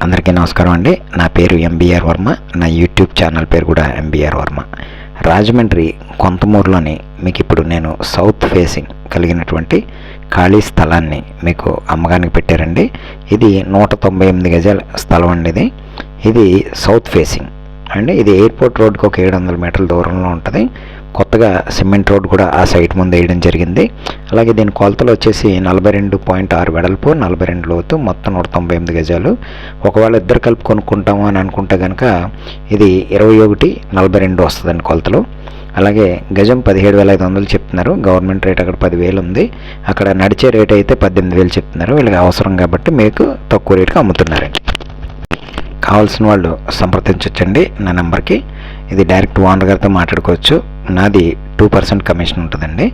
అందరికీ నమస్కారం అండి. నా పేరు ఎంబీఆర్ వర్మ. నా యూట్యూబ్ ఛానల్ పేరు కూడా ఎంబీఆర్ వర్మ. రాజమండ్రి కొంతమూరులోని మీకు ఇప్పుడు నేను సౌత్ ఫేసింగ్ కలిగినటువంటి ఖాళీ స్థలాన్ని మీకు అమ్మకానికి పెట్టారండి. ఇది 198 గజాల స్థలం అండి. ఇది సౌత్ ఫేసింగ్ అండి. ఇది ఎయిర్పోర్ట్ రోడ్కి ఒక 700 మీటర్ల దూరంలో ఉంటుంది. కొత్తగా సిమెంట్ రోడ్ కూడా ఆ సైట్ ముందు వేయడం జరిగింది. అలాగే దీని కొలతలు వచ్చేసి 42.6 వెడల్పు, 42 లోతు, మొత్తం 198 గజాలు. ఒకవేళ ఇద్దరు కలిపి కొనుక్కుంటాము అని అనుకుంటే కనుక ఇది 21.42 వస్తుందండి కొలతలు. అలాగే గజం 17,500 చెప్తున్నారు. గవర్నమెంట్ రేట్ అక్కడ 10,000 ఉంది. అక్కడ నడిచే రేట్ అయితే 18,000 చెప్తున్నారు. వీళ్ళకి అవసరం కాబట్టి మీకు తక్కువ రేటుకి అమ్ముతున్నారండి. కావాల్సిన వాళ్ళు సంప్రదించవచ్చండి నా నెంబర్కి. ఇది డైరెక్ట్ ఓనర్ గారితో మాట్లాడుకోవచ్చు. నాది 2% కమిషన్ ఉంటుందండి.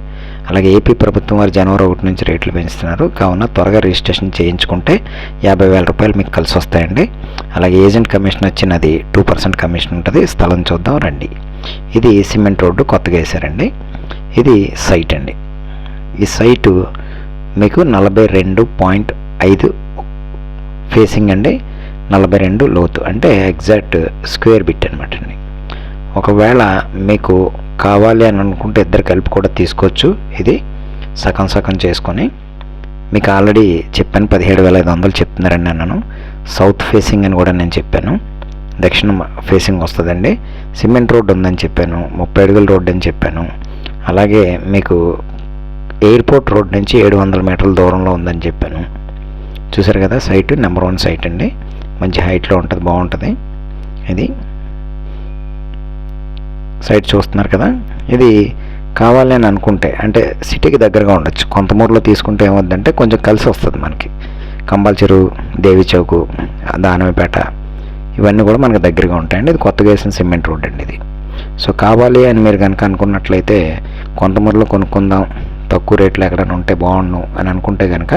అలాగే ఏపీ ప్రభుత్వం వారు జనవరి 1 నుంచి రేట్లు పెంచుతున్నారు. కావున త్వరగా రిజిస్ట్రేషన్ చేయించుకుంటే 50,000 రూపాయలు మీకు కలిసి వస్తాయండి. అలాగే ఏజెంట్ కమిషన్ వచ్చి నాది 2% కమిషన్ ఉంటుంది. స్థలం చూద్దాం రండి. ఇది సిమెంట్ రోడ్డు కొత్తగా వేశారండి. ఇది సైట్ అండి. ఈ సైటు మీకు 42.5 ఫేసింగ్ అండి, 42 లోతు, అంటే ఎగ్జాక్ట్ స్క్వేర్ బిట్ అనమాట అండి. ఒకవేళ మీకు కావాలి అని అనుకుంటే ఇద్దరు కలిపి కూడా తీసుకోవచ్చు. ఇది సగం సగం చేసుకొని మీకు ఆల్రెడీ చెప్పాను 17,500 చెప్తున్నారండి అన్నాను. సౌత్ ఫేసింగ్ అని కూడా నేను చెప్పాను. దక్షిణ ఫేసింగ్ వస్తుందండి. సిమెంట్ రోడ్ ఉందని చెప్పాను, 30 అడుగుల రోడ్ అని చెప్పాను. అలాగే మీకు ఎయిర్పోర్ట్ రోడ్ నుంచి 700 మీటర్ల దూరంలో ఉందని చెప్పాను. చూసారు కదా, సైట్ నెంబర్ 1 సైట్ అండి. మంచి హైట్లో ఉంటుంది, బాగుంటుంది. ఇది సైట్ చూస్తున్నారు కదా. ఇది కావాలి అని అనుకుంటే అంటే సిటీకి దగ్గరగా ఉండొచ్చు. కొంతమూరులో తీసుకుంటే ఏమవుద్దంటే కొంచెం కలిసి వస్తుంది మనకి. కంబాల్ చెరువు, దేవి చౌకు, దానవిపేట ఇవన్నీ కూడా మనకు దగ్గరగా ఉంటాయండి. ఇది కొత్తగా వేసిన సిమెంట్ రోడ్ అండి ఇది. సో కావాలి అని మీరు కనుక అనుకున్నట్లయితే కొంతమూరులో కొనుక్కుందాం, తక్కువ రేట్లు ఎక్కడైనా ఉంటే బాగుండు అని అనుకుంటే కనుక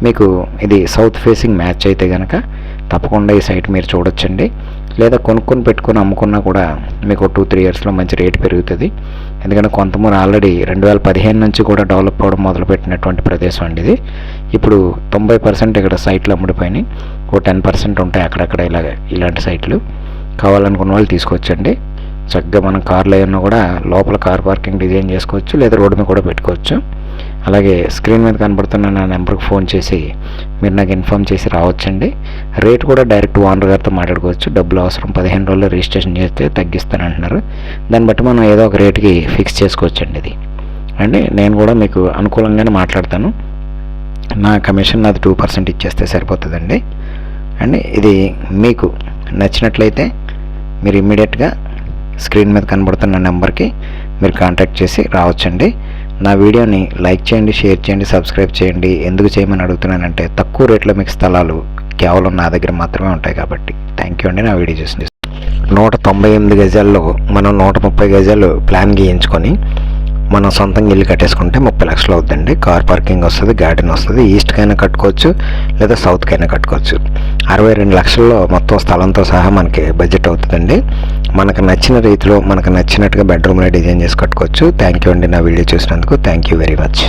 మీకు ఇది సౌత్ ఫేసింగ్ మ్యాచ్ అయితే కనుక తప్పకుండా ఈ సైట్ మీరు చూడొచ్చండి. లేదా కొనుక్కొని పెట్టుకొని అమ్ముకున్నా కూడా మీకు 2-3 ఇయర్స్లో మంచి రేటు పెరుగుతుంది. ఎందుకంటే కొంతమంది ఆల్రెడీ 2015 నుంచి కూడా డెవలప్ అవ్వడం మొదలుపెట్టినటువంటి ప్రదేశం అండి ఇది. ఇప్పుడు 90% ఇక్కడ సైట్లు అమ్ముడిపోయినాయి. 10% ఉంటాయి అక్కడక్కడ ఇలాంటి సైట్లు. కావాలనుకున్న వాళ్ళు తీసుకొచ్చండి. చక్కగా మనం కార్లో ఏమన్నా కూడా లోపల కార్ పార్కింగ్ డిజైన్ చేసుకోవచ్చు, లేదా రోడ్డు మీద కూడా పెట్టుకోవచ్చు. అలాగే స్క్రీన్ మీద కనబడుతున్న నా నెంబర్కి ఫోన్ చేసి మీరు నాకు ఇన్ఫామ్ చేసి రావచ్చండి. రేట్ కూడా డైరెక్ట్ ఓనర్ గారితో మాట్లాడుకోవచ్చు. డబ్బులు అవసరం 15 రోజుల్లో రిజిస్ట్రేషన్ చేస్తే తగ్గిస్తానంటున్నారు. దాన్ని బట్టి మనం ఏదో ఒక రేటుకి ఫిక్స్ చేసుకోవచ్చండి. ఇది అండి, నేను కూడా మీకు అనుకూలంగానే మాట్లాడతాను. నా కమిషన్ నాది 2% ఇచ్చేస్తే సరిపోతుందండి. అండి, ఇది మీకు నచ్చినట్లయితే మీరు ఇమ్మీడియట్గా స్క్రీన్ మీద కనబడుతున్న నెంబర్కి మీరు కాంటాక్ట్ చేసి రావచ్చండి. నా వీడియోని లైక్ చేయండి, షేర్ చేయండి, సబ్స్క్రైబ్ చేయండి. ఎందుకు చేయమని అడుగుతున్నానంటే తక్కువ రేట్లో మీకు స్థలాలు కేవలం నా దగ్గర మాత్రమే ఉంటాయి కాబట్టి. థ్యాంక్ యూ అండి. నా వీడియో చూసి 198 గజాల్లో మనం 130 గజాలు ప్లాన్ గీయించుకొని మనం సొంతంగా ఇల్లు కట్టేసుకుంటే 30 లక్షలు అవుతుందండి. కార్ పార్కింగ్ వస్తుంది, గార్డెన్ వస్తుంది. ఈస్ట్కైనా కట్టుకోవచ్చు, లేదా సౌత్కైనా కట్టుకోవచ్చు. 62 లక్షల్లో మొత్తం స్థలంతో సహా మనకి బడ్జెట్ అవుతుందండి. మనకు నచ్చిన రీతిలో మనకు నచ్చినట్టుగా బెడ్రూమ్లో డిజైన్ చేసి కట్టుకోవచ్చు. థ్యాంక్ యూ అండి నా వీడియో చూసినందుకు. Thank you very much.